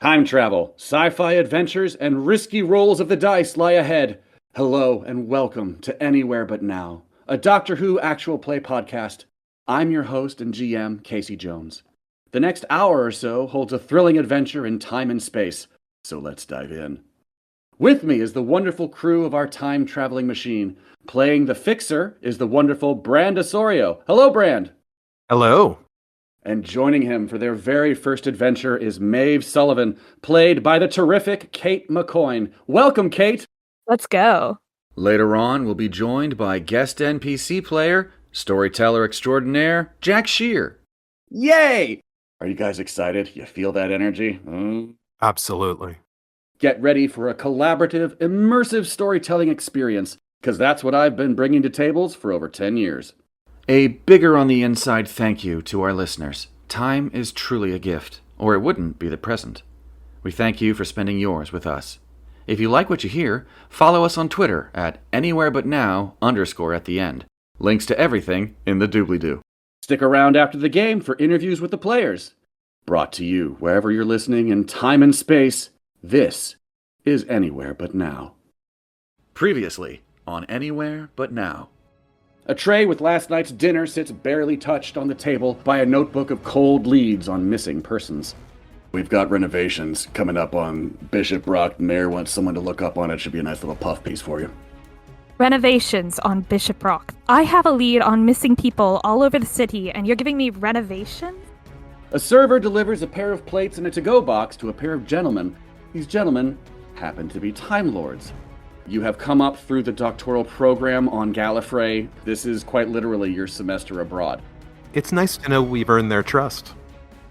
Time travel, sci-fi adventures, and risky rolls of the dice lie ahead. Hello and welcome to Anywhere But Now, a Doctor Who actual play podcast. I'm your host and GM, Casey Jones. The next hour or so holds a thrilling adventure in time and space, so let's dive in. With me is the wonderful crew of our time-traveling machine. Playing the Fixer is the wonderful Brand Osorio. Hello, Brand. Hello. And joining him for their very first adventure is Maeve Sullivan, played by the terrific Cate MacCoyne. Welcome, Cate! Let's go. Later on, we'll be joined by guest NPC player, storyteller extraordinaire, Jack Shear. Yay! Are you guys excited? You feel that energy? Absolutely. Get ready for a collaborative, immersive storytelling experience, because that's what I've been bringing to tables for over 10 years. A bigger on the inside thank you to our listeners. Time is truly a gift, or it wouldn't be the present. We thank you for spending yours with us. If you like what you hear, follow us on Twitter at anywherebutnow_ at the end. Links to everything in the doobly-doo. Stick around after the game for interviews with the players. Brought to you wherever you're listening in time and space, this is Anywhere But Now. Previously on Anywhere But Now. A tray with last night's dinner sits barely touched on the table by a notebook of cold leads on missing persons. We've got renovations coming up on Bishop Rock. The mayor wants someone to look up on it. Should be a nice little puff piece for you. Renovations on Bishop Rock. I have a lead on missing people all over the city, and you're giving me renovations? A server delivers a pair of plates and a to-go box to a pair of gentlemen. These gentlemen happen to be Time Lords. You have come up through the doctoral program on Gallifrey. This is quite literally your semester abroad. It's nice to know we've earned their trust.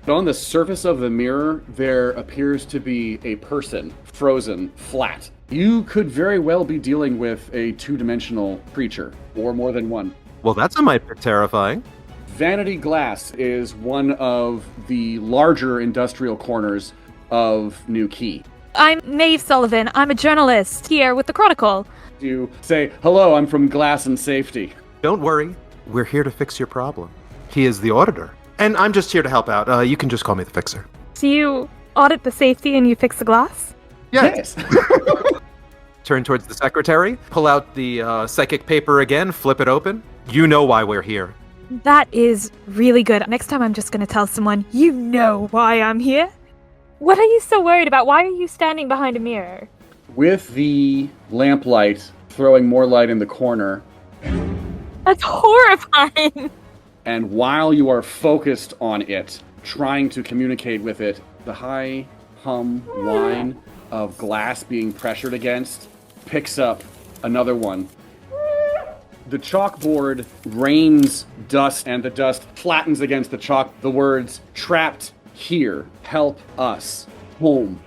On the surface of the mirror, there appears to be a person, frozen, flat. You could very well be dealing with a two-dimensional creature, or more than one. Well, that's a mite bit terrifying. Vanity Glass is one of the larger industrial corners of New Quay. I'm Maeve Sullivan. I'm a journalist here with the Chronicle. You say, hello, I'm from Glass and Safety. Don't worry. We're here to fix your problem. He is the auditor. And I'm just here to help out. You can just call me the Fixer. So you audit the safety and you fix the glass? Yes. Turn towards the secretary, pull out the psychic paper again, flip it open. You know why we're here. That is really good. Next time I'm just going to tell someone, you know why I'm here. What are you so worried about? Why are you standing behind a mirror? With the lamplight throwing more light in the corner. That's horrifying. And while you are focused on it, trying to communicate with it, the high hum whine of glass being pressured against picks up another one. The chalkboard rains dust, and the dust flattens against the chalk. The words, trapped here, help us, home.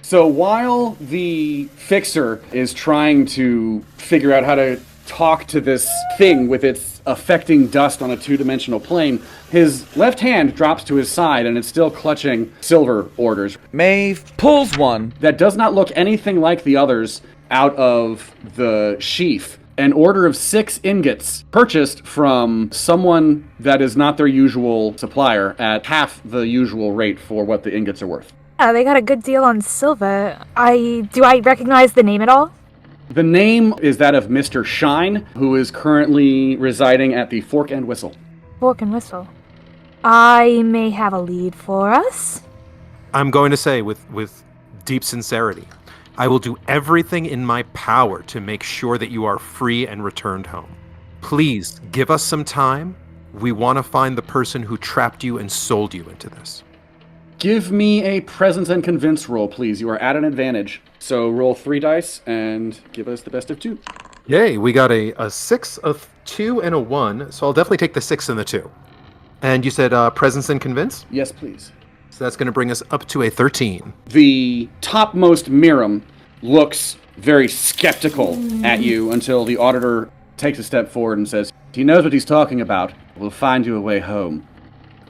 So while the Fixer is trying to figure out how to talk to this thing with its affecting dust on a two-dimensional plane, his left hand drops to his side and it's still clutching silver orders. Maeve pulls one that does not look anything like the others out of the sheath. An order of 6 ingots purchased from someone that is not their usual supplier at half the usual rate for what the ingots are worth. Yeah, they got a good deal on silver. Do I recognize the name at all? The name is that of Mr. Shine, who is currently residing at the Fork and Whistle. Fork and Whistle. I may have a lead for us. I'm going to say with deep sincerity, I will do everything in my power to make sure that you are free and returned home. Please give us some time. We want to find the person who trapped you and sold you into this. Give me a presence and convince roll, please. You are at an advantage. So roll 3 dice and give us the best of 2. Yay, we got a 6, a 2, and a 1, so I'll definitely take the 6 and the 2. And you said presence and convince? Yes, please. So that's going to bring us up to a 13. The topmost Miram looks very skeptical at you until the auditor takes a step forward and says, he knows what he's talking about. We'll find you a way home.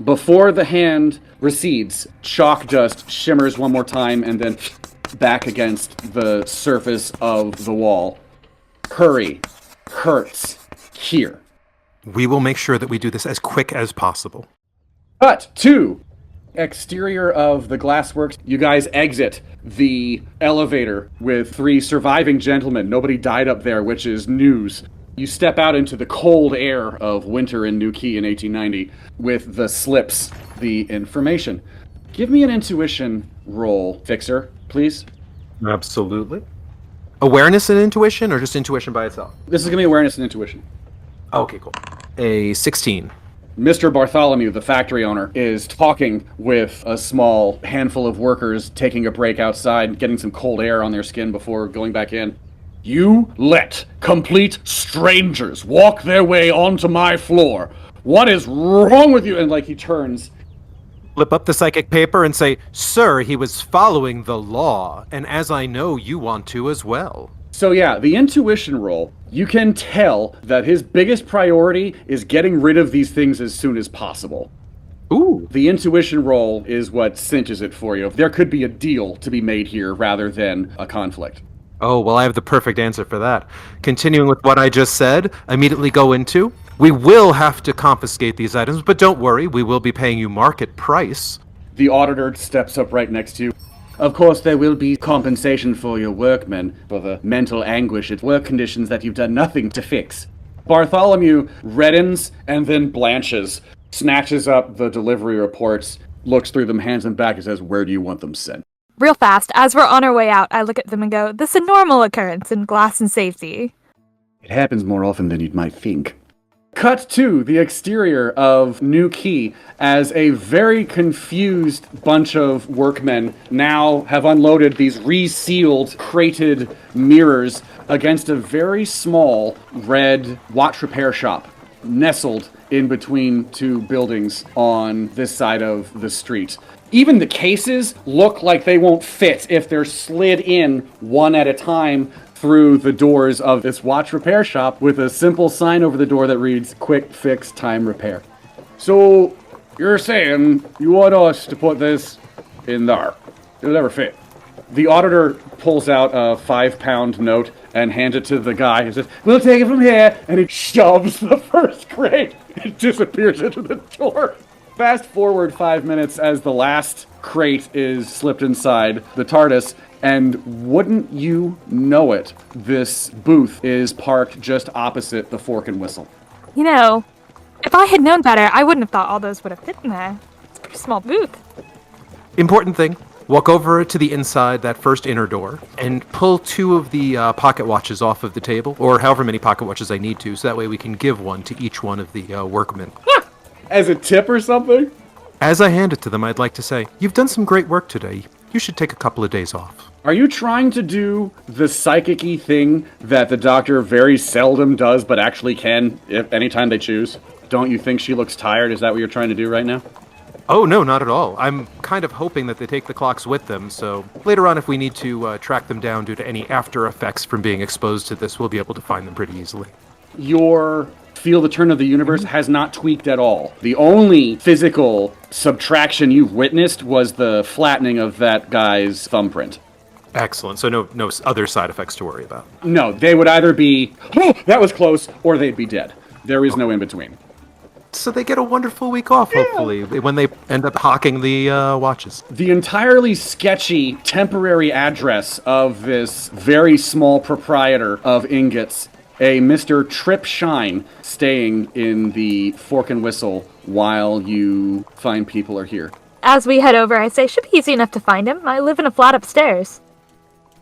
Before the hand recedes, chalk dust shimmers one more time and then back against the surface of the wall. Hurry. Hurts. Here. We will make sure that we do this as quick as possible. Cut to exterior of the glassworks. You guys exit the elevator with 3 surviving gentlemen. Nobody died up there, which is news. You step out into the cold air of winter in New Key in 1890 with the slips, the information. Give me an intuition roll, Fixer, please. Absolutely. Awareness and intuition, or just intuition by itself? This is going to be awareness and intuition. Okay, cool. A 16. Mr. Bartholomew, the factory owner, is talking with a small handful of workers taking a break outside, getting some cold air on their skin before going back in. You let complete strangers walk their way onto my floor. What is wrong with you? And he turns. Flip up the psychic paper and say, sir, he was following the law, and as I know, you want to as well. So yeah, the intuition roll, you can tell that his biggest priority is getting rid of these things as soon as possible. Ooh. The intuition roll is what cinches it for you. There could be a deal to be made here rather than a conflict. Oh, well, I have the perfect answer for that. Continuing with what I just said, immediately go into, we will have to confiscate these items, but don't worry, we will be paying you market price. The auditor steps up right next to you. Of course, there will be compensation for your workmen for the mental anguish at work conditions that you've done nothing to fix. Bartholomew reddens and then blanches, snatches up the delivery reports, looks through them, hands them back, and says, where do you want them sent? Real fast, as we're on our way out, I look at them and go, this is a normal occurrence in glass and safety. It happens more often than you might think. Cut to the exterior of New Key as a very confused bunch of workmen now have unloaded these resealed, crated mirrors against a very small red watch repair shop nestled in between 2 buildings on this side of the street. Even the cases look like they won't fit if they're slid in one at a time through the doors of this watch repair shop with a simple sign over the door that reads, Quick Fix Time Repair. So, you're saying you want us to put this in there? It'll never fit. The auditor pulls out a 5-pound note and hands it to the guy and says, we'll take it from here, and he shoves the first crate and disappears into the door. Fast forward 5 minutes as the last crate is slipped inside the TARDIS, and wouldn't you know it, this booth is parked just opposite the Fork and Whistle. You know, if I had known better, I wouldn't have thought all those would have fit in there. It's a pretty small booth. Important thing, walk over to the inside, that first inner door, and pull 2 of the pocket watches off of the table, or however many pocket watches I need to, so that way we can give one to each one of the workmen. As a tip or something? As I hand it to them, I'd like to say, you've done some great work today. You should take a couple of days off. Are you trying to do the psychic-y thing that the doctor very seldom does, but actually can if anytime they choose? Don't you think she looks tired? Is that what you're trying to do right now? Oh, no, not at all. I'm kind of hoping that they take the clocks with them, so later on if we need to track them down due to any after effects from being exposed to this, we'll be able to find them pretty easily. Your feel the turn of the universe has not tweaked at all. The only physical subtraction you've witnessed was the flattening of that guy's thumbprint. Excellent. So no other side effects to worry about. No, they would either be, oh, that was close, or they'd be dead. There is no in between. So they get a wonderful week off, hopefully, when they end up hawking the watches. The entirely sketchy temporary address of this very small proprietor of ingots, a Mr. Trip Shine, staying in the Fork and Whistle while you find people are here. As we head over, I say, should be easy enough to find him. I live in a flat upstairs.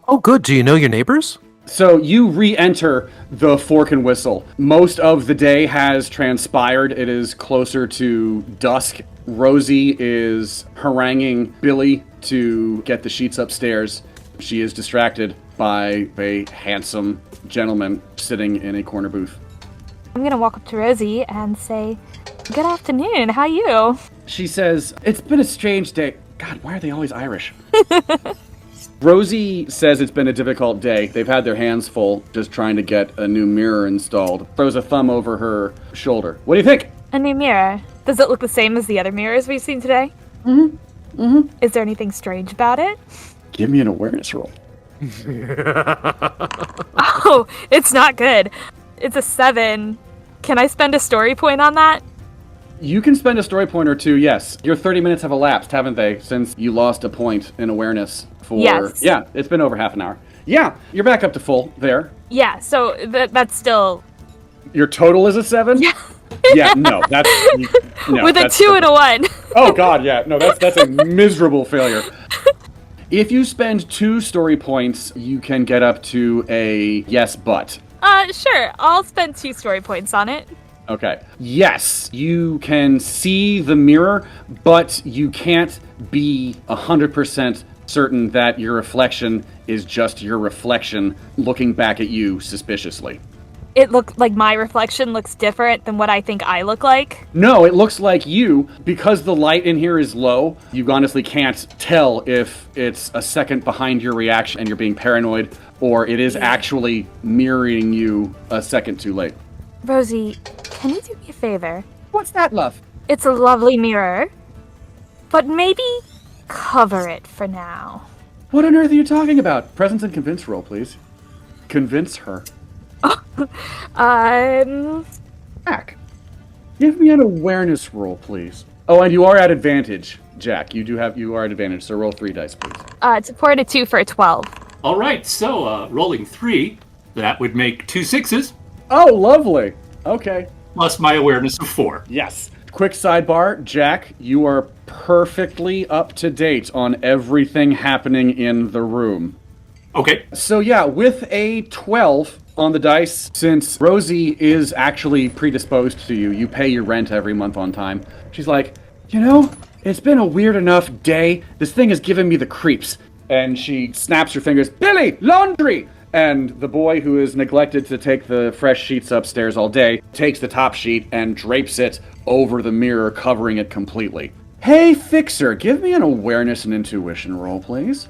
Oh, good. Do you know your neighbors? So you re-enter the Fork and Whistle. Most of the day has transpired. It is closer to dusk. Rosie is haranguing Billy to get the sheets upstairs. She is distracted. by a handsome gentleman sitting in a corner booth. I'm gonna walk up to Rosie and say, "Good afternoon, how are you?" She says, "It's been a strange day." God, why are they always Irish? Rosie says it's been a difficult day. They've had their hands full just trying to get a new mirror installed. Throws a thumb over her shoulder. What do you think? A new mirror. Does it look the same as the other mirrors we've seen today? Is there anything strange about it? Give me an awareness roll. Oh, it's not good. It's a 7. Can I spend a story point on that? You can spend a story point or two, yes. Your 30 minutes have elapsed, haven't they, since you lost a point in awareness for... Yes. Yeah, it's been over half an hour. Yeah, you're back up to full there. Yeah, so that's still... Your total is a 7? Yeah. Yeah, no, that's... No, with a 2 and a 1. Oh, God, yeah. No, that's a miserable failure. If you spend 2 story points, you can get up to a yes, but. Sure. I'll spend 2 story points on it. Okay. Yes, you can see the mirror, but you can't be 100% certain that your reflection is just your reflection looking back at you suspiciously. It looked like my reflection looks different than what I think I look like. No, it looks like you. Because the light in here is low, you honestly can't tell if it's a second behind your reaction and you're being paranoid, or it is actually mirroring you a second too late. Rosie, can you do me a favor? What's that, love? It's a lovely mirror, but maybe cover it for now. What on earth are you talking about? Presence and convince roll, please. Convince her. Jack, give me an awareness roll, please. Oh, and you are at advantage, Jack. You are at advantage, so roll 3 dice, please. It's a 4 and a 2 for a 12. All right, so rolling 3, that would make 2 6s, Oh, lovely. Okay. plus my awareness of 4. Yes. Quick sidebar, Jack, you are perfectly up to date on everything happening in the room. Okay. So yeah, with a 12 on the dice, since Rosie is actually predisposed to you, you pay your rent every month on time. She's like, it's been a weird enough day. This thing has given me the creeps. And she snaps her fingers, Billy, laundry! And the boy who is neglected to take the fresh sheets upstairs all day takes the top sheet and drapes it over the mirror, covering it completely. Hey, Fixer, give me an awareness and intuition roll, please.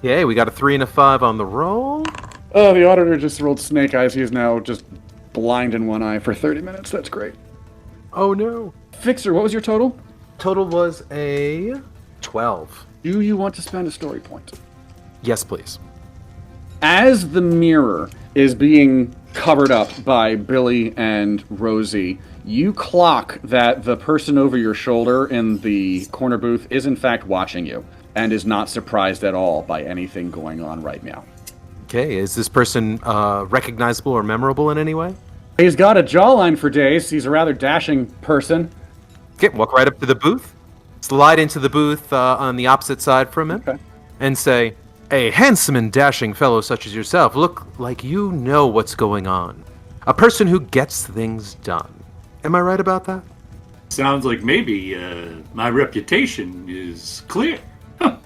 Yay, we got a 3 and a 5 on the roll. Oh, the auditor just rolled snake eyes. He is now just blind in one eye for 30 minutes. That's great. Oh no. Fixer, what was your total? Total was a 12. Do you want to spend a story point? Yes, please. As the mirror is being covered up by Billy and Rosie, you clock that the person over your shoulder in the corner booth is in fact watching you and is not surprised at all by anything going on right now. Okay, is this person recognizable or memorable in any way? He's got a jawline for days. He's a rather dashing person. Okay, walk right up to the booth, slide into the booth on the opposite side from him, Okay. and say, "A handsome and dashing fellow such as yourself look like you know what's going on. A person who gets things done. Am I right about that?" Sounds like maybe my reputation is clear. Huh.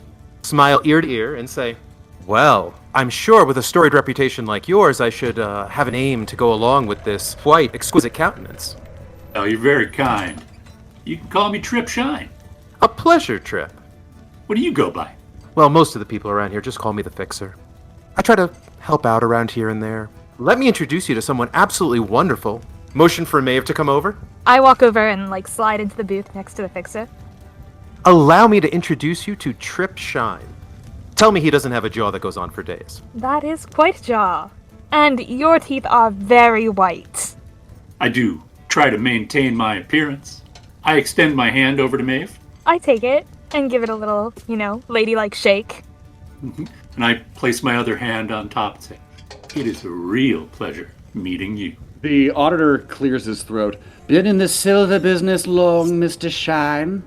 Smile ear to ear and say, "Well, I'm sure with a storied reputation like yours, I should have an aim to go along with this quite exquisite countenance." Oh, you're very kind. You can call me Trip Shine. "A pleasure, Trip." What do you go by? Well, most of the people around here just call me the Fixer. I try to help out around here and there. Let me introduce you to someone absolutely wonderful. Motion for Maeve to come over. I walk over and slide into the booth next to the Fixer. Allow me to introduce you to Trip Shine. Tell me he doesn't have a jaw that goes on for days. That is quite a jaw. And your teeth are very white. I do try to maintain my appearance. I extend my hand over to Maeve, I take it and give it a little, ladylike shake. and I place my other hand on top and say, "It is a real pleasure meeting you." The auditor clears his throat. Been in the silver business long, Mr. Shine?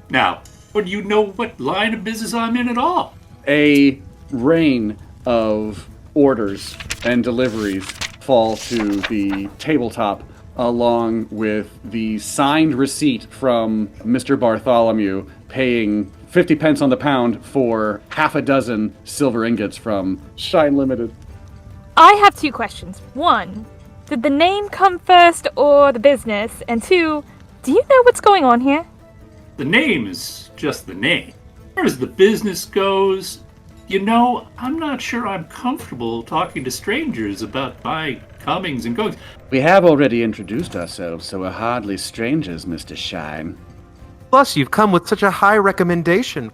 Now, what do you know what line of business I'm in at all? A rain of orders and deliveries fall to the tabletop, along with the signed receipt from Mr. Bartholomew paying 50 pence on the pound for half a dozen silver ingots from Shine Limited. I have 2 questions. 1, did the name come first or the business? And 2, do you know what's going on here? The name is just the name. As far as the business goes, I'm not sure I'm comfortable talking to strangers about my comings and goings. We have already introduced ourselves, so we're hardly strangers, Mr. Shine. Plus, you've come with such a high recommendation.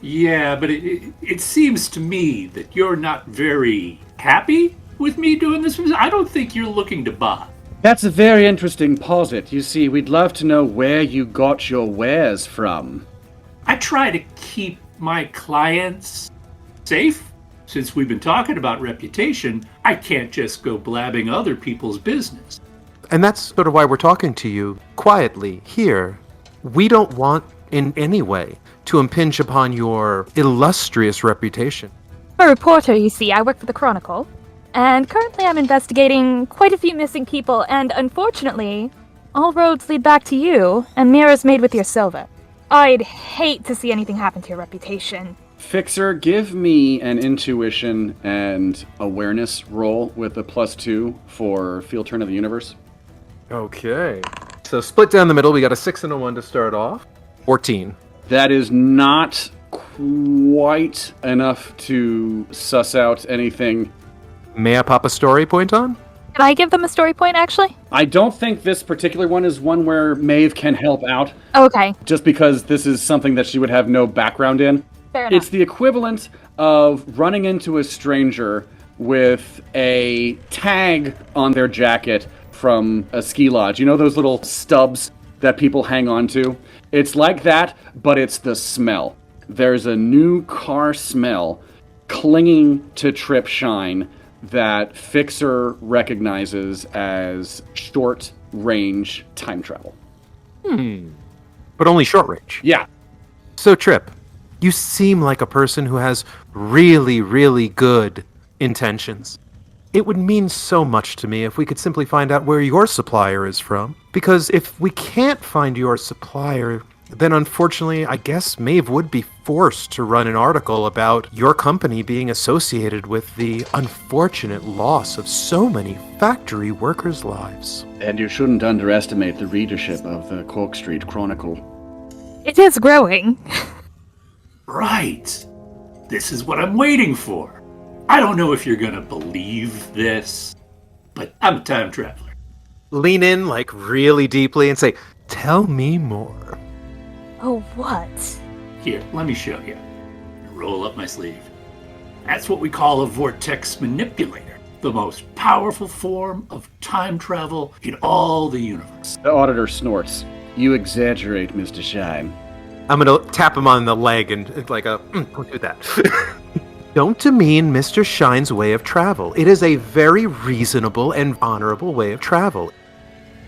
Yeah, but it seems to me that you're not very happy with me doing this. I don't think you're looking to buy. That's a very interesting posit. You see, we'd love to know where you got your wares from. I try to keep my clients safe. Since we've been talking about reputation, I can't just go blabbing other people's business. And that's sort of why we're talking to you quietly here. We don't want in any way to impinge upon your illustrious reputation. I'm a reporter, you see. I work for the Chronicle. And currently I'm investigating quite a few missing people, and unfortunately, all roads lead back to you, and mirrors made with your silver. I'd hate to see anything happen to your reputation. Fixer, give me an intuition and awareness roll with a +2 for Field Turn of the Universe. Okay. So split down the middle, we got a 6 and a 1 to start off. 14. That is not quite enough to suss out anything. May I pop a story point on? Can I give them a story point, actually? I don't think this particular one is one where Maeve can help out, Okay, just because this is something that she would have no background in. fair enough. It's the equivalent of running into a stranger with a tag on their jacket from a ski lodge. You know those little stubs that people hang on to? It's like that, but it's the smell. There's a new car smell clinging to Trip Shine that Fixer recognizes as short-range time travel. But only short range. Yeah. So, Trip, you seem like a person who has really, really good intentions. It would mean so much to me if we could simply find out where your supplier is from. Because if we can't find your supplier, then unfortunately, I guess Maeve would be forced to run an article about your company being associated with the unfortunate loss of so many factory workers' lives. And you shouldn't underestimate the readership of the Cork Street Chronicle. It is growing. Right. This is what I'm waiting for. I don't know if you're gonna believe this, but I'm a time traveler. Lean in like really deeply and say, "Tell me more." Oh, what? Here, let me show you. Roll up my sleeve. That's what we call a vortex manipulator, the most powerful form of time travel in all the universe. The auditor snorts. You exaggerate, Mr. Shine. I'm gonna tap him on the leg and it's like don't do that. Don't demean Mr. Shine's way of travel. It is a very reasonable and honorable way of travel.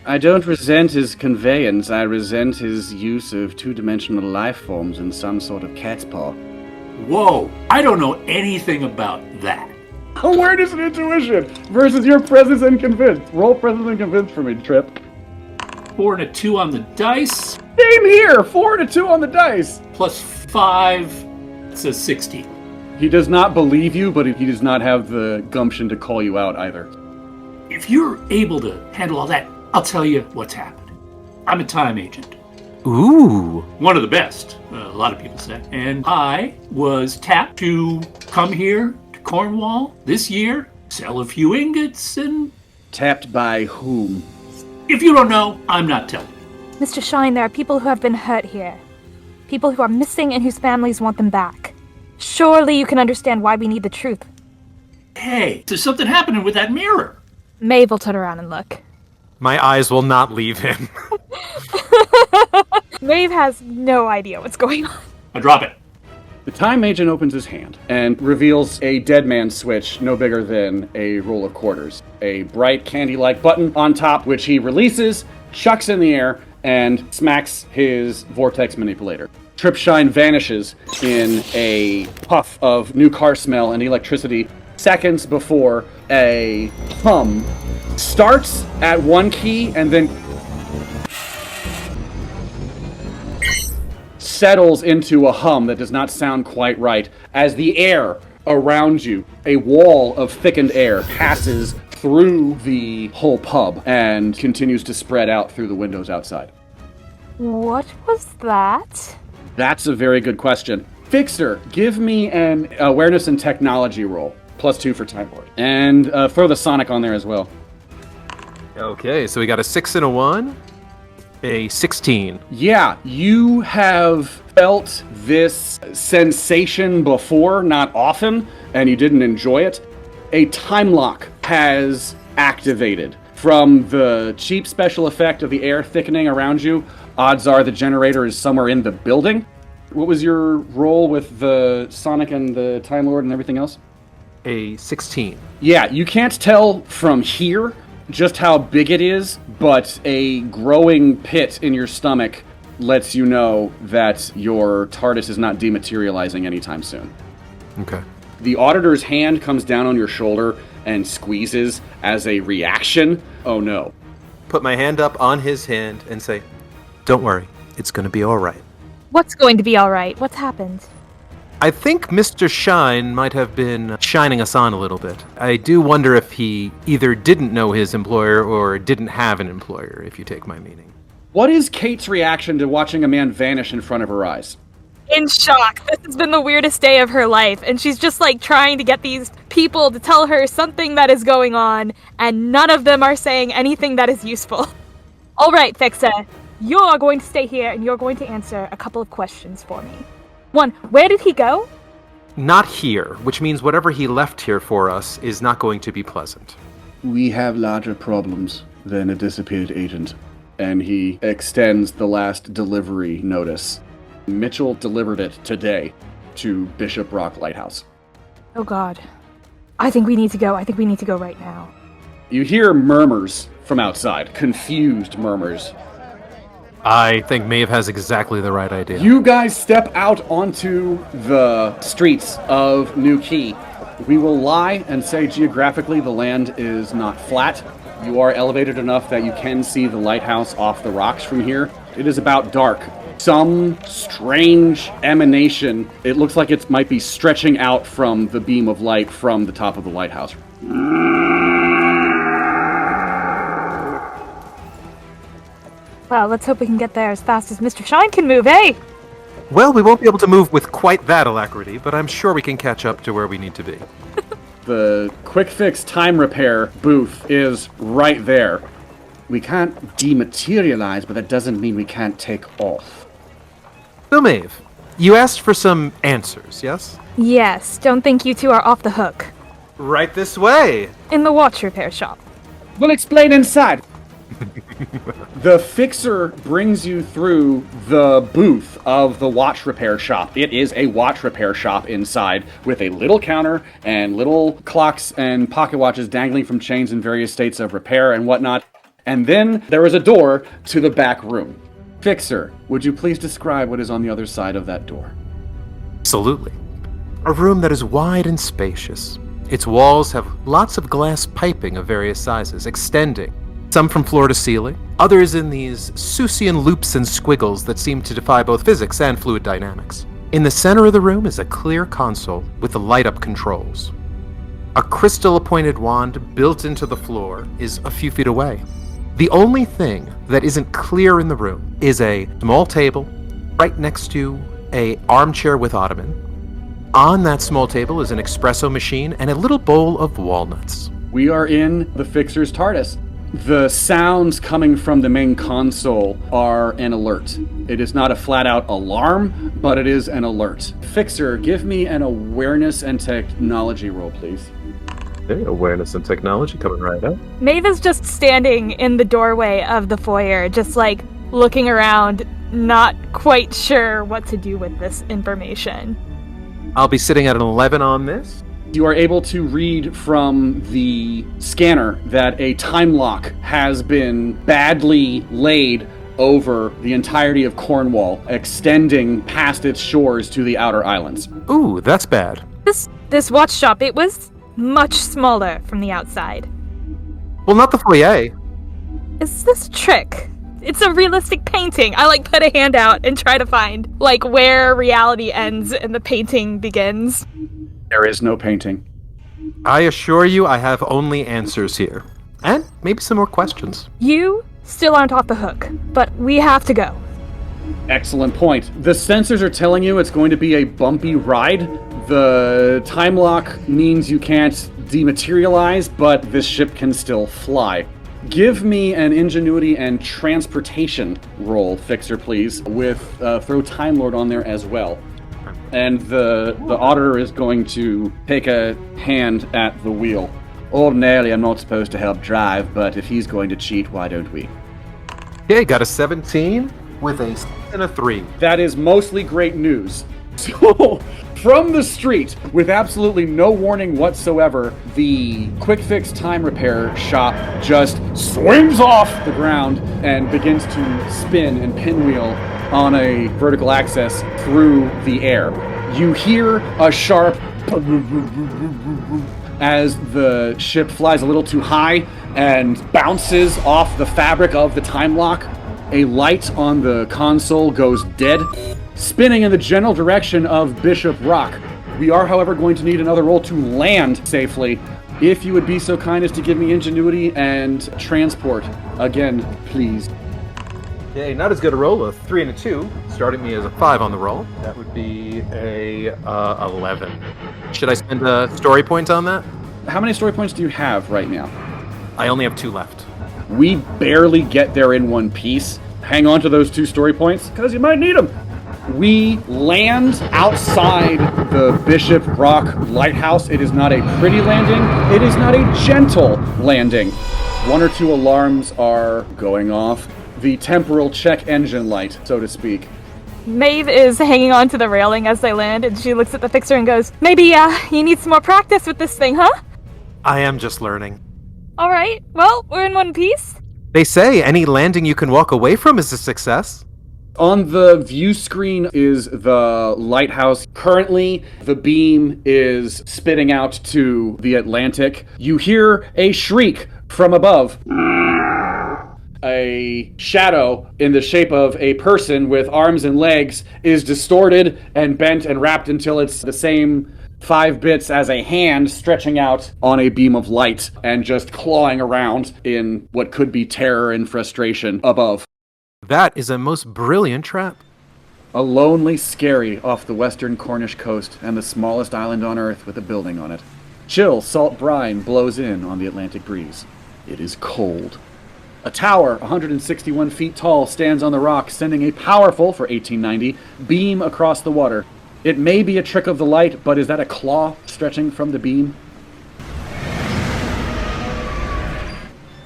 I don't resent his conveyance. I resent his use of two-dimensional life forms in some sort of cat's paw. Whoa, I don't know anything about that. Awareness and intuition versus your presence and convince. Roll presence and convince for me, Trip. 4 and a 2 on the dice, Same here! 4 and a 2 on the dice. plus 5, it's a 16. He does not believe you, but he does not have the gumption to call you out either. If you're able to handle all that, I'll tell you what's happened. I'm a time agent. Ooh. One of the best, a lot of people say. And I was tapped to come here to Cornwall this year, sell a few ingots, and Tapped by whom? if you don't know, I'm not telling you. Mr. Shine, there are people who have been hurt here. People who are missing and whose families want them back. Surely you can understand why we need the truth. Hey, there's something happening with that mirror. Maeve will turn around and look. My eyes will not leave him. Maeve has no idea what's going on. I drop it. The time agent opens his hand and reveals a dead man's switch no bigger than a roll of quarters. A bright candy-like button on top, which he releases, chucks in the air, and smacks his vortex manipulator. Tripshine vanishes in a puff of new car smell and electricity seconds before a hum starts at one key and then settles into a hum that does not sound quite right as the air around you, a wall of thickened air, passes through the whole pub and continues to spread out through the windows outside. What was that? That's a very good question. Fixer, give me an awareness and technology roll. +2 for Time Lord. And throw the Sonic on there as well. Okay, so we got a 6 and a 1, a 16. Yeah, you have felt this sensation before, not often, and you didn't enjoy it. A time lock has activated. From the cheap special effect of the air thickening around you, odds are the generator is somewhere in the building. What was your roll with the Sonic and the Time Lord and everything else? A 16. Yeah, you can't tell from here just how big it is, but a growing pit in your stomach lets you know that your TARDIS is not dematerializing anytime soon. Okay. The auditor's hand comes down on your shoulder and squeezes as a reaction. Oh no. Put my hand up on his hand and say, "Don't worry, it's going to be all right." What's going to be alright? What's happened? I think Mr. Shine might have been shining us on a little bit. I do wonder if he either didn't know his employer or didn't have an employer, if you take my meaning. What is Cate's reaction to watching a man vanish in front of her eyes? In shock. This has been the weirdest day of her life, and she's just like trying to get these people to tell her something that is going on, and none of them are saying anything that is useful. Alright, Fixer. You're going to stay here, and you're going to answer a couple of questions for me. 1, where did he go? Not here, which means whatever he left here for us is not going to be pleasant. We have larger problems than a disappeared agent. And he extends the last delivery notice. Mitchell delivered it today to Bishop Rock Lighthouse. Oh god. I think we need to go. I think we need to go right now. You hear murmurs from outside, confused murmurs. I think Maeve has exactly the right idea. You guys step out onto the streets of New Quay. We will lie and say geographically the land is not flat. You are elevated enough that you can see the lighthouse off the rocks from here. It is about dark. Some strange emanation. It looks like it might be stretching out from the beam of light from the top of the lighthouse. Well, let's hope we can get there as fast as Mr. Shine can move, eh? Well, we won't be able to move with quite that alacrity, but I'm sure we can catch up to where we need to be. The quick fix time repair booth is right there. We can't dematerialize, but that doesn't mean we can't take off. So, Maeve, you asked for some answers, yes? Yes, don't think you two are off the hook. Right this way! In the watch repair shop. We'll explain inside. The fixer brings you through the booth of the watch repair shop. It is a watch repair shop inside with a little counter and little clocks and pocket watches dangling from chains in various states of repair and whatnot. And then there is a door to the back room. Fixer, would you please describe what is on the other side of that door? Absolutely. A room that is wide and spacious. Its walls have lots of glass piping of various sizes, extending, some from floor to ceiling, others in these Seussian loops and squiggles that seem to defy both physics and fluid dynamics. In the center of the room is a clear console with the light-up controls. A crystal-appointed wand built into the floor is a few feet away. The only thing that isn't clear in the room is a small table right next to an armchair with ottoman. On that small table is an espresso machine and a little bowl of walnuts. We are in the Fixer's TARDIS. The sounds coming from the main console are an alert. It is not a flat-out alarm, but it is an alert. Fixer, give me an awareness and technology roll, please. Okay, awareness and technology coming right up. Maeve is just standing in the doorway of the foyer, just like looking around, not quite sure what to do with this information. I'll be sitting at an 11 on this. You are able to read from the scanner that a time lock has been badly laid over the entirety of Cornwall, extending past its shores to the outer islands. Ooh, that's bad. This watch shop, it was much smaller from the outside. Well, not the foyer. Is this a trick? It's a realistic painting. I put a hand out and try to find where reality ends and the painting begins. There is no painting. I assure you I have only answers here. And maybe some more questions. You still aren't off the hook, but we have to go. Excellent point. The sensors are telling you it's going to be a bumpy ride. The time lock means you can't dematerialize, but this ship can still fly. Give me an ingenuity and transportation roll, Fixer, please, with throw Time Lord on there as well. And the auditor is going to take a hand at the wheel. Ordinarily, I'm not supposed to help drive, but if he's going to cheat, why don't we? Okay, got a 17 with a 6 and a 3. That is mostly great news. So, from the street, with absolutely no warning whatsoever, the Quick Fix Time Repair shop just swings off the ground and begins to spin and pinwheel on a vertical axis through the air. You hear a sharp as the ship flies a little too high and bounces off the fabric of the time lock. A light on the console goes dead, spinning in the general direction of Bishop Rock. We are, however, going to need another roll to land safely. If you would be so kind as to give me ingenuity and transport. Again, please. Okay, not as good a roll, a 3 and a 2, starting me as a 5 on the roll. That would be a 11. Should I spend a story point on that? How many story points do you have right now? I only have 2 left. We barely get there in one piece. Hang on to those 2 story points, because you might need them. We land outside the Bishop Rock Lighthouse. It is not a pretty landing. It is not a gentle landing. 1 or 2 alarms are going off. The temporal check engine light, so to speak. Maeve is hanging on to the railing as they land, and she looks at the Fixer and goes, maybe you need some more practice with this thing, huh? I am just learning. All right, well, we're in one piece. They say any landing you can walk away from is a success. On the view screen is the lighthouse. Currently, the beam is spitting out to the Atlantic. You hear a shriek from above. A shadow in the shape of a person with arms and legs is distorted and bent and wrapped until it's the same 5 bits as a hand stretching out on a beam of light and just clawing around in what could be terror and frustration above. That is a most brilliant trap. A lonely skerry off the western Cornish coast and the smallest island on Earth with a building on it. Chill salt brine blows in on the Atlantic breeze. It is cold. A tower, 161 feet tall, stands on the rock, sending a powerful, for 1890, beam across the water. It may be a trick of the light, but is that a claw stretching from the beam?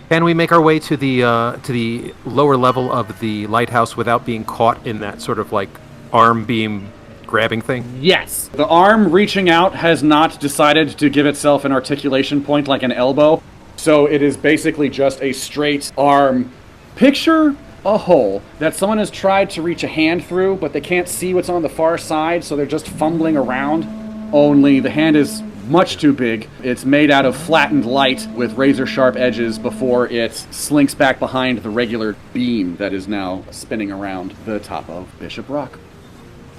Can we make our way to the lower level of the lighthouse without being caught in that sort of arm beam grabbing thing? Yes. The arm reaching out has not decided to give itself an articulation point like an elbow. So it is basically just a straight arm. Picture a hole that someone has tried to reach a hand through, but they can't see what's on the far side, so they're just fumbling around. Only the hand is much too big. It's made out of flattened light with razor-sharp edges before it slinks back behind the regular beam that is now spinning around the top of Bishop Rock.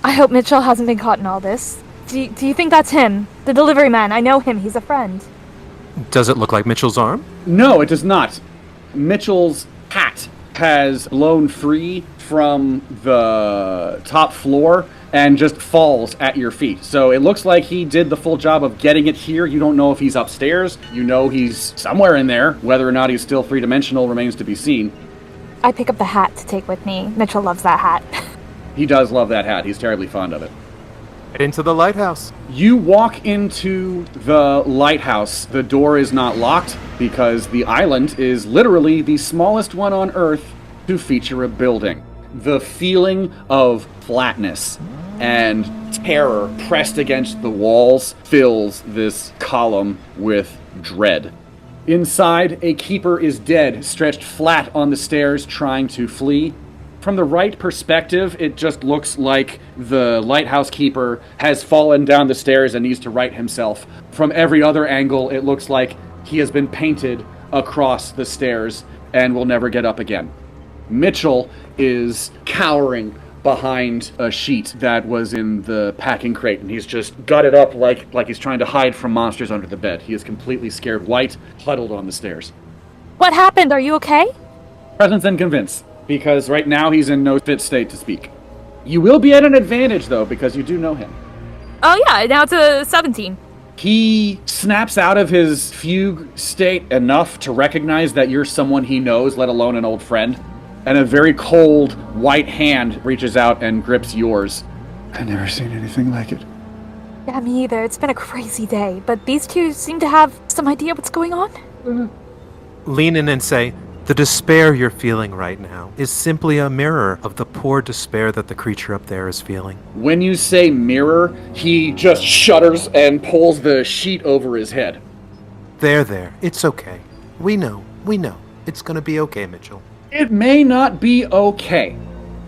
I hope Mitchell hasn't been caught in all this. Do you think that's him? The delivery man, I know him, he's a friend. Does it look like Mitchell's arm? No, it does not. Mitchell's hat has blown free from the top floor and just falls at your feet. So it looks like he did the full job of getting it here. You don't know if he's upstairs. You know he's somewhere in there. Whether or not he's still three-dimensional remains to be seen. I pick up the hat to take with me. Mitchell loves that hat. He does love that hat. He's terribly fond of it. Head into the lighthouse. You walk into the lighthouse. The door is not locked because the island is literally the smallest one on Earth to feature a building. The feeling of flatness and terror pressed against the walls fills this column with dread. Inside, a keeper is dead, stretched flat on the stairs trying to flee. From the right perspective, it just looks like the lighthouse keeper has fallen down the stairs and needs to right himself. From every other angle, it looks like he has been painted across the stairs and will never get up again. Mitchell is cowering behind a sheet that was in the packing crate, and he's just got it up like he's trying to hide from monsters under the bed. He is completely scared white, huddled on the stairs. What happened? Are you okay? Presence and convince, because right now he's in no fit state to speak. You will be at an advantage, though, because you do know him. Oh yeah, now it's a 17. He snaps out of his fugue state enough to recognize that you're someone he knows, let alone an old friend. And a very cold, white hand reaches out and grips yours. I've never seen anything like it. Yeah, me either. It's been a crazy day, but these two seem to have some idea what's going on. Lean in and say, the despair you're feeling right now is simply a mirror of the poor despair that the creature up there is feeling. When you say mirror, he just shudders and pulls the sheet over his head. There. It's okay. We know. It's gonna be okay, Mitchell. It may not be okay.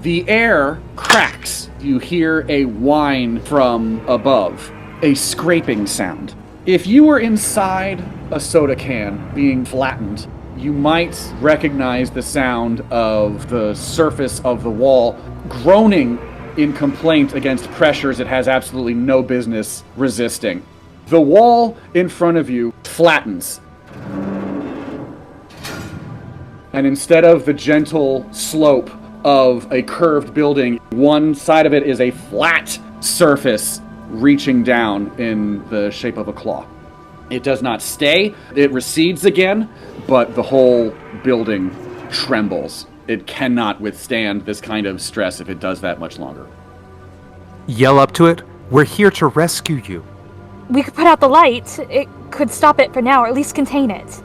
The air cracks. You hear a whine from above, a scraping sound. If you were inside a soda can being flattened, you might recognize the sound of the surface of the wall groaning in complaint against pressures it has absolutely no business resisting. The wall in front of you flattens. And instead of the gentle slope of a curved building, one side of it is a flat surface reaching down in the shape of a claw. It does not stay. It recedes again, but the whole building trembles. It cannot withstand this kind of stress if it does that much longer. Yell up to it, we're here to rescue you. We could put out the light. It could stop it for now, or at least contain it.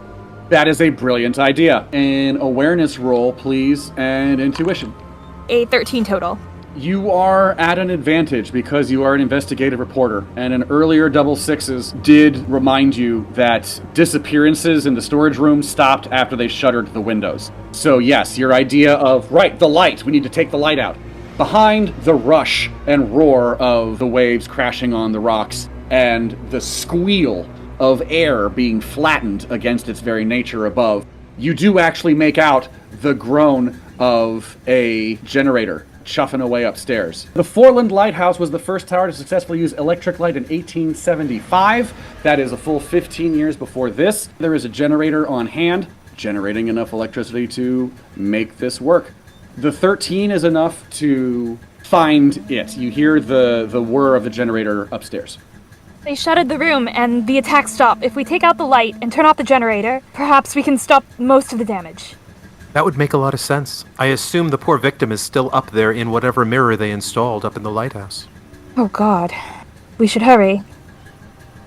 That is a brilliant idea. An awareness roll, please, and intuition. A 13 total. You are at an advantage because you are an investigative reporter, and an earlier double sixes did remind you that disappearances in the storage room stopped after they shuttered the windows. So yes, your idea of, right, the light, we need to take the light out. Behind the rush and roar of the waves crashing on the rocks and the squeal of air being flattened against its very nature above, you do actually make out the groan of a generator chuffing away upstairs. The Foreland Lighthouse was the first tower to successfully use electric light in 1875. That is a full 15 years before this. There is a generator on hand, generating enough electricity to make this work. The 13 is enough to find it. You hear the whir of the generator upstairs. They shuttered the room and the attack stopped. If we take out the light and turn off the generator, perhaps we can stop most of the damage. That would make a lot of sense. I assume the poor victim is still up there in whatever mirror they installed up in the lighthouse. Oh god. We should hurry.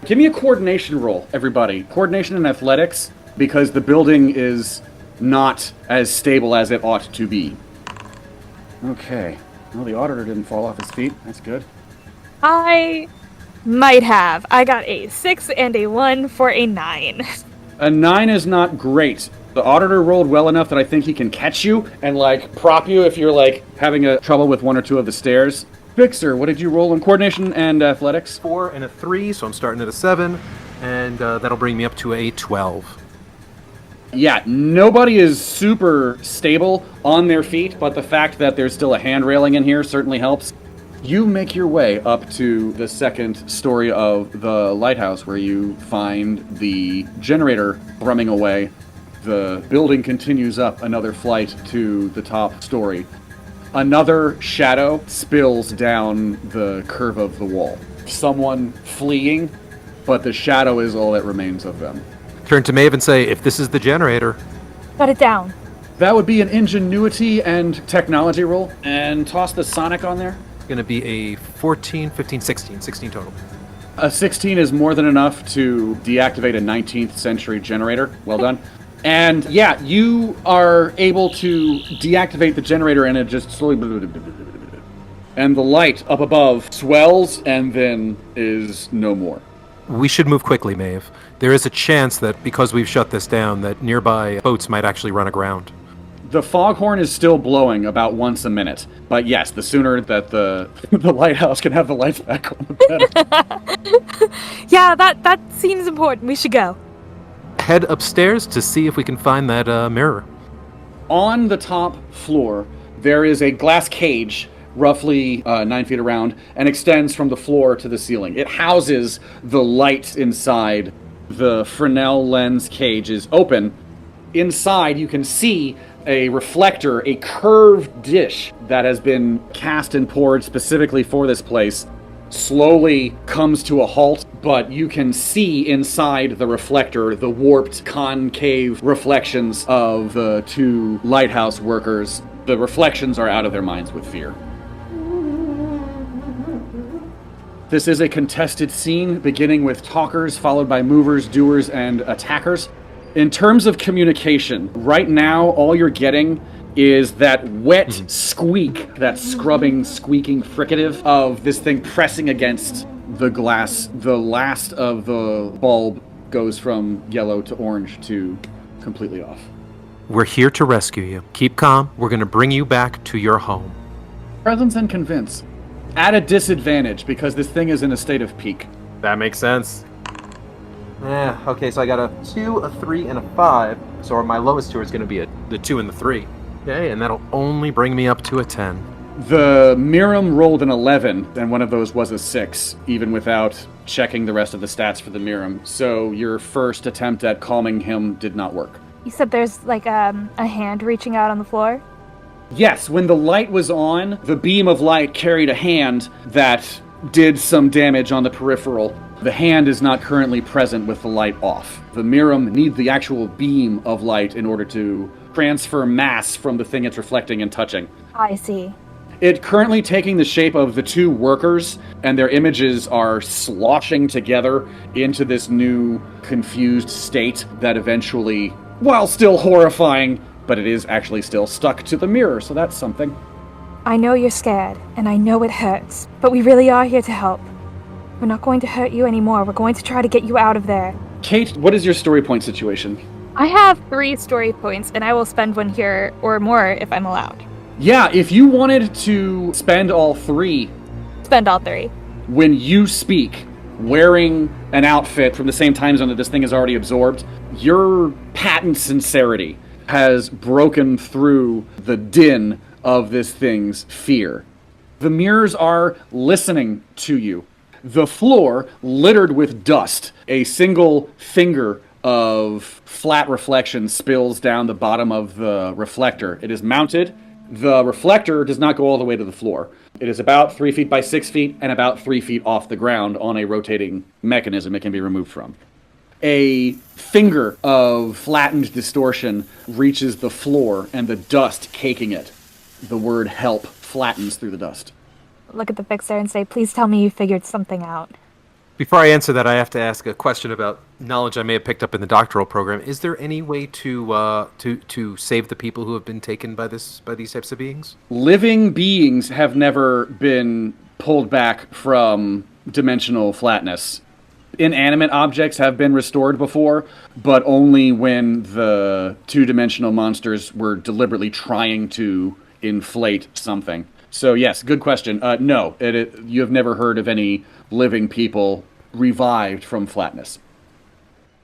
Give me a coordination roll, everybody. Coordination and athletics, because the building is not as stable as it ought to be. Okay. Well, the auditor didn't fall off his feet. That's good. I might have. I got a 6 and a 1 for a 9. A 9 is not great. The auditor rolled well enough that I think he can catch you and, prop you if you're, having a trouble with one or two of the stairs. Fixer, what did you roll in coordination and athletics? 4 and a 3, so I'm starting at a 7, and that'll bring me up to a 12. Yeah, nobody is super stable on their feet, but the fact that there's still a hand railing in here certainly helps. You make your way up to the second story of the lighthouse where you find the generator thrumming away. The building continues up another flight to the top story. Another shadow spills down the curve of the wall. Someone fleeing, but the shadow is all that remains of them. Turn to Maeve and say, if this is the generator. Shut it down. That would be an ingenuity and technology roll. And toss the sonic on there. Going to be a 14, 15, 16 total. A 16 is more than enough to deactivate a 19th century generator. Well done. And yeah, you are able to deactivate the generator and it just slowly... And the light up above swells and then is no more. We should move quickly, Maeve. There is a chance that because we've shut this down, that nearby boats might actually run aground. The foghorn is still blowing about once a minute. But yes, the sooner that the lighthouse can have the lights back on, the better. Yeah, that seems important. We should go. Head upstairs to see if we can find that mirror. On the top floor, there is a glass cage, roughly 9 feet around, and extends from the floor to the ceiling. It houses the light inside. The Fresnel lens cage is open. Inside, you can see a reflector, a curved dish that has been cast and poured specifically for this place, slowly comes to a halt, but you can see inside the reflector the warped concave reflections of the two lighthouse workers. The reflections are out of their minds with fear. This is a contested scene, beginning with talkers, followed by movers, doers, and attackers. In terms of communication, right now all you're getting is that wet squeak, that scrubbing, squeaking fricative of this thing pressing against the glass. The last of the bulb goes from yellow to orange to completely off. We're here to rescue you. Keep calm. We're going to bring you back to your home. Presence and convince. At a disadvantage, because this thing is in a state of peak. That makes sense. Okay, so I got a 2, a 3, and a 5. So my lowest two is going to be The 2 and the 3. Okay, and that'll only bring me up to a 10. The Miram rolled an 11, and one of those was a 6, even without checking the rest of the stats for the Miram. So your first attempt at calming him did not work. You said there's like a hand reaching out on the floor? Yes, when the light was on, the beam of light carried a hand that did some damage on the peripheral. The hand is not currently present with the light off. The Miram needs the actual beam of light in order to transfer mass from the thing it's reflecting and touching. I see. It currently taking the shape of the two workers, and their images are sloshing together into this new confused state that eventually, while still horrifying, but it is actually still stuck to the mirror, so that's something. I know you're scared, and I know it hurts, but we really are here to help. We're not going to hurt you anymore. We're going to try to get you out of there. Cate, what is your story point situation? I have 3 story points, and I will spend one here or more if I'm allowed. Yeah, if you wanted to spend all 3 Spend all 3. when you speak, wearing an outfit from the same time zone that this thing is already absorbed, your patent sincerity has broken through the din of this thing's fear. The mirrors are listening to you. The floor littered with dust. A single finger of flat reflection spills down the bottom of the reflector. It is mounted. The reflector does not go all the way to the floor. It is about 3 feet by 6 feet and about 3 feet off the ground on a rotating mechanism it can be removed from. A finger of flattened distortion reaches the floor and the dust caking it. The word help flattens through the dust. Look at the fixer and say, please tell me you figured something out. Before I answer that, I have to ask a question about knowledge I may have picked up in the doctoral program. Is there any way to save the people who have been taken by these types of beings? Living beings have never been pulled back from dimensional flatness. Inanimate objects have been restored before, but only when the two-dimensional monsters were deliberately trying to inflate something. So yes, good question. No, you have never heard of any living people revived from flatness.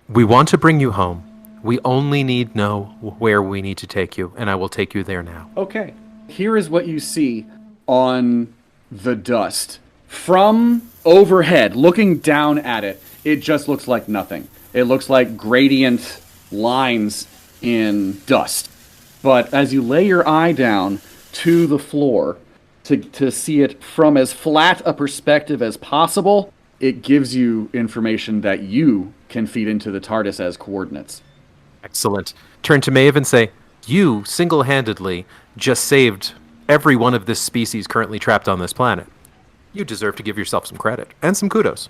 We want to bring you home. We only need to know where we need to take you, and I will take you there now. Okay. Here is what you see on the dust. From overhead, looking down at it, it just looks like nothing. It looks like gradient lines in dust. But as you lay your eye down to the floor to see it from as flat a perspective as possible, it gives you information that you can feed into the TARDIS as coordinates. Excellent. Turn to Maeve and say, you single-handedly just saved every one of this species currently trapped on this planet. You deserve to give yourself some credit and some kudos.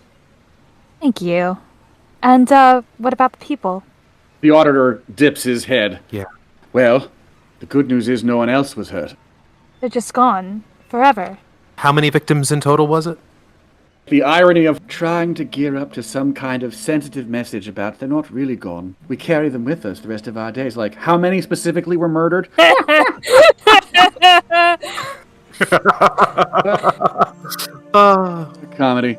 Thank you. And, what about the people? The auditor dips his head. Yeah. Well, the good news is no one else was hurt. They're just gone. Forever. How many victims in total was it? The irony of trying to gear up to some kind of sensitive message about they're not really gone. We carry them with us the rest of our days. Like, how many specifically were murdered? Comedy.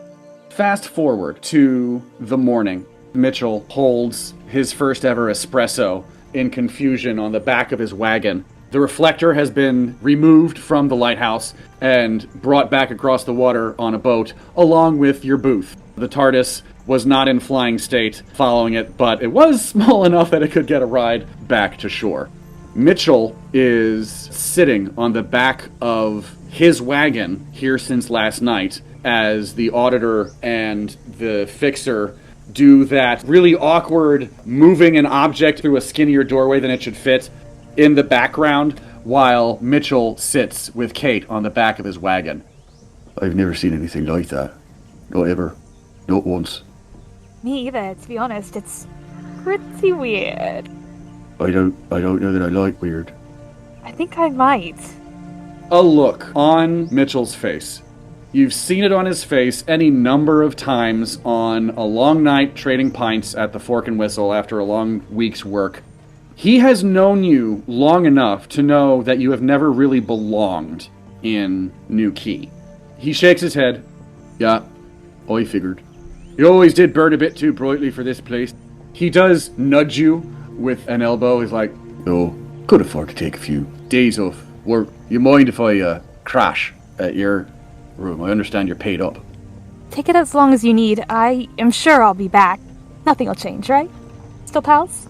Fast forward to the morning. Mitchell holds his first ever espresso in confusion on the back of his wagon. The reflector has been removed from the lighthouse and brought back across the water on a boat, along with your booth. The TARDIS was not in flying state following it, but it was small enough that it could get a ride back to shore. Mitchell is sitting on the back of his wagon here since last night as the auditor and the fixer do that really awkward moving an object through a skinnier doorway than it should fit in the background, while Mitchell sits with Cate on the back of his wagon. I've never seen anything like that. Not ever. Not once. Me either, to be honest. It's pretty weird. I don't know that I like weird. I think I might. A look on Mitchell's face. You've seen it on his face any number of times on a long night trading pints at the Fork and Whistle after a long week's work. He has known you long enough to know that you have never really belonged in New Key. He shakes his head. Yeah, I figured. You always did burn a bit too brightly for this place. He does nudge you with an elbow. He's like, oh, could afford to take a few days off work. You mind if I crash at your room? I understand you're paid up. Take it as long as you need. I am sure I'll be back. Nothing will change, right? Still pals?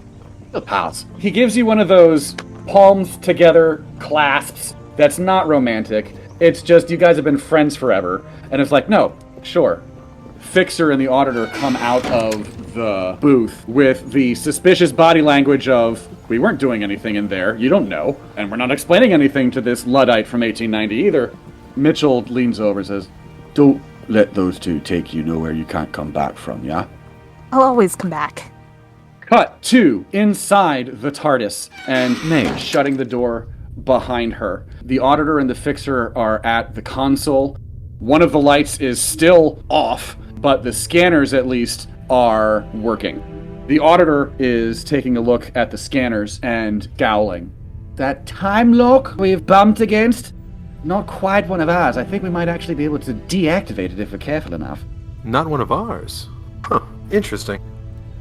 The pals. He gives you one of those palms together clasps that's not romantic. It's just you guys have been friends forever. And it's like, no, sure. Fixer and the auditor come out of the booth with the suspicious body language of, we weren't doing anything in there, you don't know, and we're not explaining anything to this Luddite from 1890 either. Mitchell leans over and says, don't let those two take you nowhere you can't come back from, yeah? I'll always come back. Cut to inside the TARDIS, and Maeve shutting the door behind her. The auditor and the fixer are at the console. One of the lights is still off, but the scanners at least are working. The auditor is taking a look at the scanners and scowling. That time lock we've bumped against? Not quite one of ours. I think we might actually be able to deactivate it if we're careful enough. Not one of ours. Huh, interesting.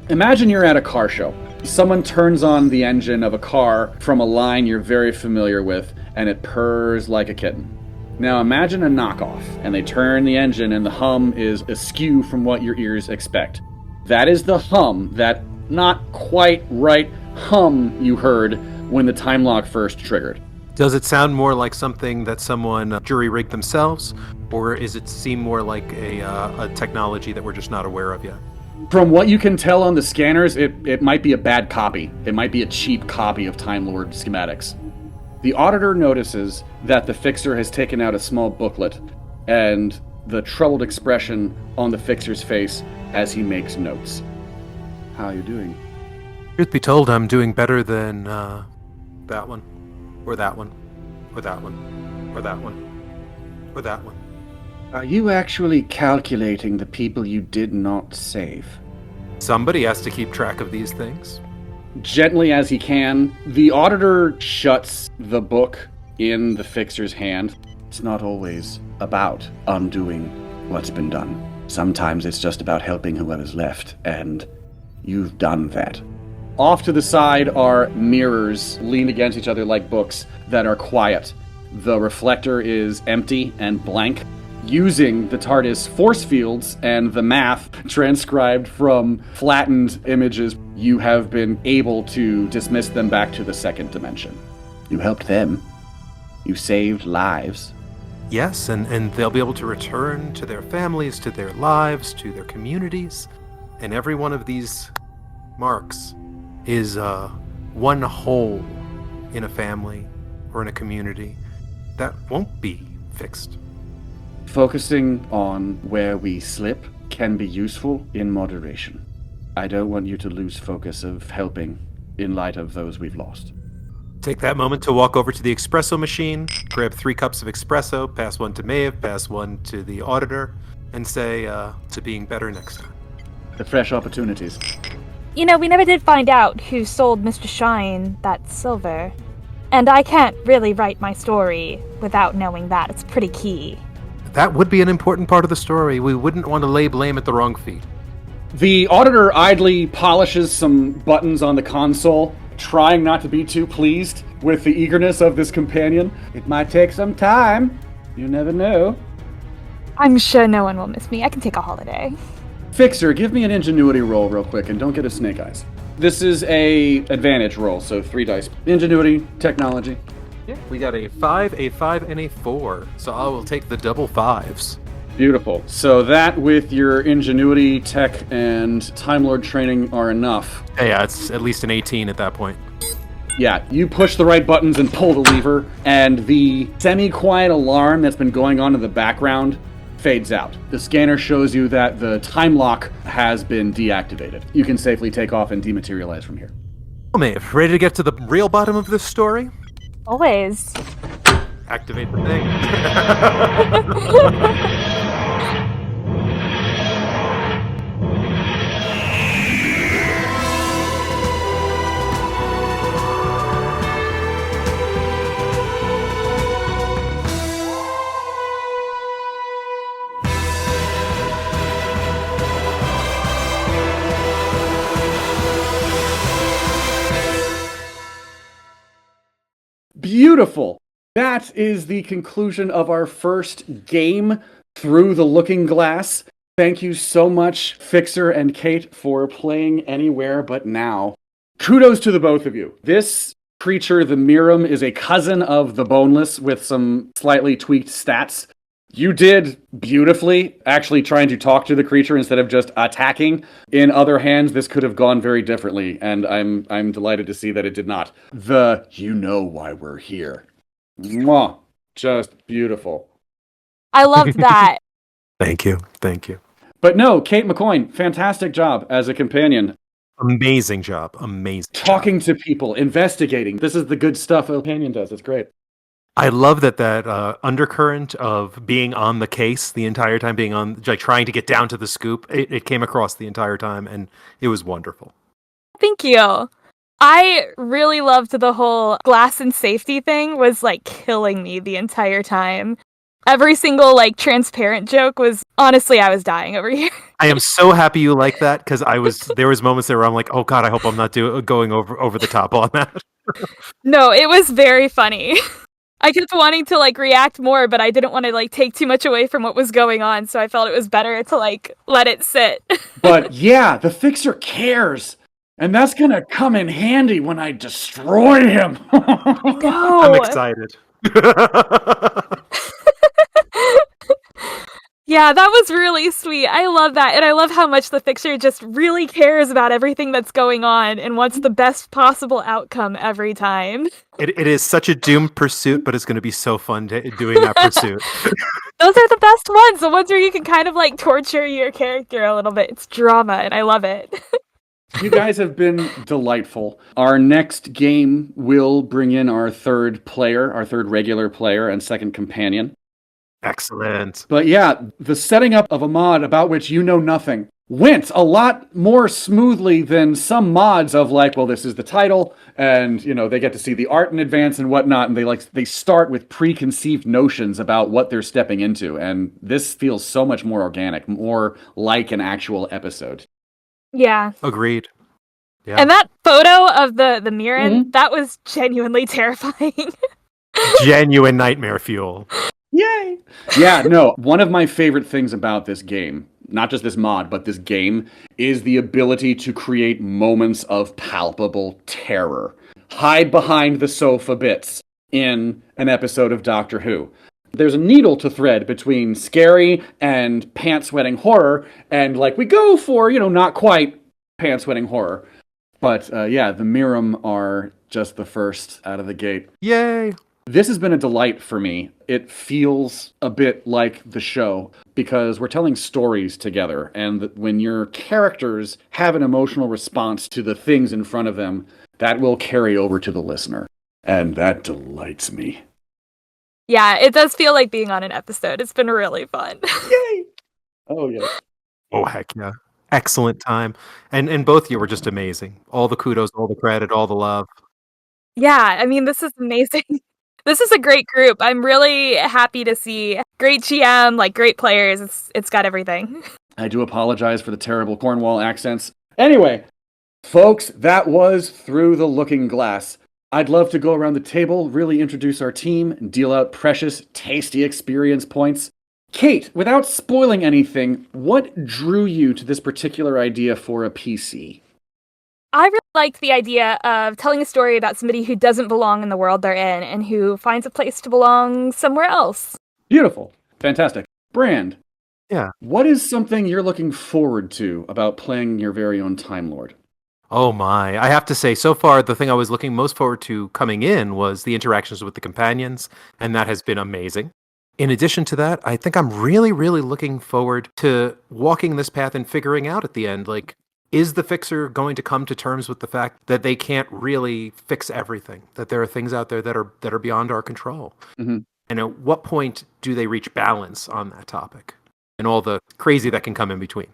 Imagine you're at a car show. Someone turns on the engine of a car from a line you're very familiar with, and it purrs like a kitten. Now imagine a knockoff, and they turn the engine and the hum is askew from what your ears expect. That is the hum, that not quite right hum you heard when the time lock first triggered. Does it sound more like something that someone jury-rigged themselves, or is it seem more like a technology that we're just not aware of yet? From what you can tell on the scanners, it might be a bad copy. It might be a cheap copy of Time Lord schematics. The auditor notices that the fixer has taken out a small booklet, and the troubled expression on the fixer's face as he makes notes. How are you doing? Truth be told, I'm doing better than that one, or that one, or that one, or that one, or that one. Are you actually calculating the people you did not save? Somebody has to keep track of these things. Gently as he can, the auditor shuts the book in the fixer's hand. It's not always about undoing what's been done. Sometimes it's just about helping whoever's left, and you've done that. Off to the side are mirrors leaned against each other like books that are quiet. The reflector is empty and blank. Using the TARDIS force fields and the math transcribed from flattened images, you have been able to dismiss them back to the second dimension. You helped them. You saved lives. Yes, and they'll be able to return to their families, to their lives, to their communities. And every one of these marks is one hole in a family or in a community that won't be fixed. Focusing on where we slip can be useful in moderation. I don't want you to lose focus of helping in light of those we've lost. Take that moment to walk over to the espresso machine, grab 3 cups of espresso, pass one to Maeve, pass one to the auditor, and say to being better next time. The fresh opportunities. You know, we never did find out who sold Mr. Shine that silver. And I can't really write my story without knowing that. It's pretty key. That would be an important part of the story. We wouldn't want to lay blame at the wrong feet. The auditor idly polishes some buttons on the console trying not to be too pleased with the eagerness of this companion. It might take some time. You never know. I'm sure no one will miss me. I can take a holiday. Fixer, give me an ingenuity roll real quick, and don't get a snake eyes. This is a advantage roll, so 3 dice. Ingenuity, technology. Yeah, we got a 5, and a 4. So I will take the double 5s. Beautiful. So that with your ingenuity, tech, and Time Lord training are enough. Yeah, it's at least an 18 at that point. Yeah, you push the right buttons and pull the lever, and the semi-quiet alarm that's been going on in the background fades out. The scanner shows you that the time lock has been deactivated. You can safely take off and dematerialize from here. Well, Maeve, ready to get to the real bottom of this story? Always. Activate the thing. Beautiful. That is the conclusion of our first game through the Looking Glass. Thank you so much, Fixer and Cate, for playing Anywhere But Now. Kudos to the both of you. This creature, the Miram, is a cousin of the Boneless with some slightly tweaked stats. You did beautifully, actually trying to talk to the creature instead of just attacking. In other hands, this could have gone very differently, and I'm delighted to see that it did not. You know why we're here. Mwah. Just beautiful. I loved that. Thank you. But no, Cate MacCoyne, fantastic job as a companion. Amazing job. Amazing Talking job. to people, investigating. This is the good stuff a companion does. It's great. I love that undercurrent of being on the case the entire time, being on, like, trying to get down to the scoop. It came across the entire time, and it was wonderful. Thank you. I really loved the whole glass and safety thing. Was like killing me the entire time. Every single like transparent joke was, honestly, I was dying over here. I am so happy you like that, because there was moments there where I'm like, oh god, I hope I'm not going over the top on that. No, it was very funny. I kept wanting to like react more, but I didn't want to like take too much away from what was going on, so I felt it was better to like let it sit. But yeah, the Fixer cares. And that's gonna come in handy when I destroy him. No. I'm excited. Yeah, that was really sweet. I love that. And I love how much the Fixer just really cares about everything that's going on and wants the best possible outcome every time. It is such a doomed pursuit, but it's going to be so fun doing that pursuit. Those are the best ones. The ones where you can kind of like torture your character a little bit. It's drama, and I love it. You guys have been delightful. Our next game will bring in our third regular player and second companion. Excellent. But yeah, the setting up of a mod about which you know nothing went a lot more smoothly than some mods of like, well, this is the title, and they get to see the art in advance and whatnot, and they start with preconceived notions about what they're stepping into, and this feels so much more organic, more like an actual episode. Yeah. Agreed. Yeah. And that photo of the Mirren, that was genuinely terrifying. Genuine nightmare fuel. Yay! Yeah, no, one of my favorite things about this game, not just this mod, but this game, is the ability to create moments of palpable terror. Hide behind the sofa bits in an episode of Doctor Who. There's a needle to thread between scary and pants-sweating horror, and we go for, not quite pants-sweating horror. But yeah, the Miram are just the first out of the gate. Yay! This has been a delight for me. It feels a bit like the show because we're telling stories together, and when your characters have an emotional response to the things in front of them, that will carry over to the listener, and that delights me. Yeah, it does feel like being on an episode. It's been really fun. Yay! Oh, yeah. Oh, heck yeah. Excellent time. And both of you were just amazing. All the kudos, all the credit, all the love. Yeah, I mean, this is amazing. This is a great group. I'm really happy to see great GM, great players. It's got everything. I do apologize for the terrible Cornwall accents. Anyway, Folks, that was Through the Looking Glass. I'd love to go around the table, really introduce our team, and deal out precious, tasty experience points. Cate, without spoiling anything, what drew you to this particular idea for a PC? I really liked the idea of telling a story about somebody who doesn't belong in the world they're in and who finds a place to belong somewhere else. Beautiful. Fantastic. Brand. Yeah. What is something you're looking forward to about playing your very own Time Lord? Oh my. I have to say, so far, the thing I was looking most forward to coming in was the interactions with the companions, and that has been amazing. In addition to that, I think I'm really, really looking forward to walking this path and figuring out at the end, like, is the fixer going to come to terms with the fact that they can't really fix everything, that there are things out there that are beyond our control? Mm-hmm. And at what point do they reach balance on that topic and all the crazy that can come in between?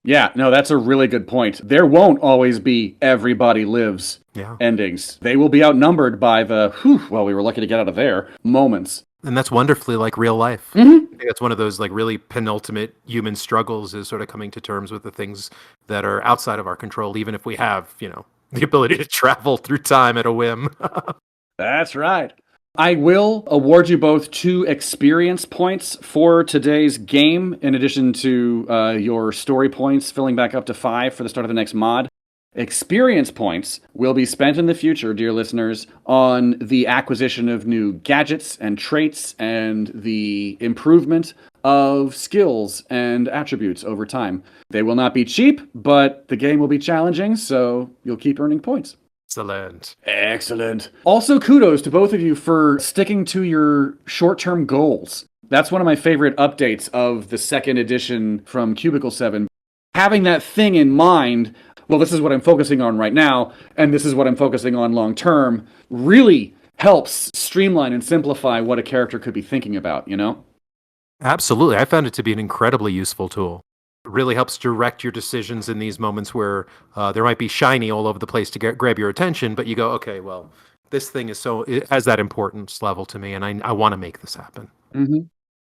Yeah, no, that's a really good point. There won't always be everybody lives endings. They will be outnumbered by the, well, we were lucky to get out of there moments. And that's wonderfully like real life. Mm-hmm. I think that's one of those like really penultimate human struggles, is sort of coming to terms with the things that are outside of our control, even if we have, the ability to travel through time at a whim. That's right. I will award you both 2 experience points for today's game, in addition to your story points filling back up to 5 for the start of the next mod. Experience points will be spent in the future, dear listeners, on the acquisition of new gadgets and traits and the improvement of skills and attributes over time. They will not be cheap, but the game will be challenging, so you'll keep earning points. Excellent. Also, kudos to both of you for sticking to your short-term goals. That's one of my favorite updates of the second edition from Cubicle 7. Having that thing in mind, well, this is what I'm focusing on right now, and this is what I'm focusing on long-term, really helps streamline and simplify what a character could be thinking about, Absolutely. I found it to be an incredibly useful tool. It really helps direct your decisions in these moments where there might be shiny all over the place to grab your attention, but you go, okay, well, this thing it has that importance level to me, and I want to make this happen. Mm-hmm.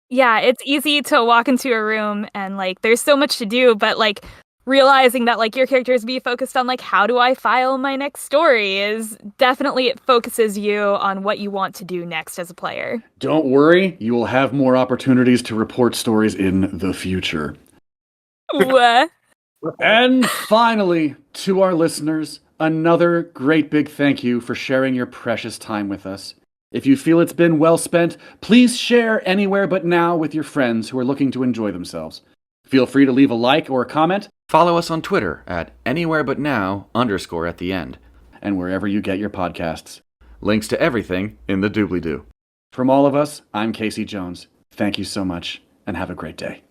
Yeah, it's easy to walk into a room and, there's so much to do, but, realizing that, your characters be focused on, how do I file my next story is definitely, it focuses you on what you want to do next as a player. Don't worry, you will have more opportunities to report stories in the future. What? And finally, to our listeners, another great big thank you for sharing your precious time with us. If you feel it's been well spent, please share Anywhere But Now with your friends who are looking to enjoy themselves. Feel free to leave a like or a comment. Follow us on Twitter at anywherebutnow_ at the end, and wherever you get your podcasts. Links to everything in the doobly-doo. From all of us, I'm Casey Jones. Thank you so much, and have a great day.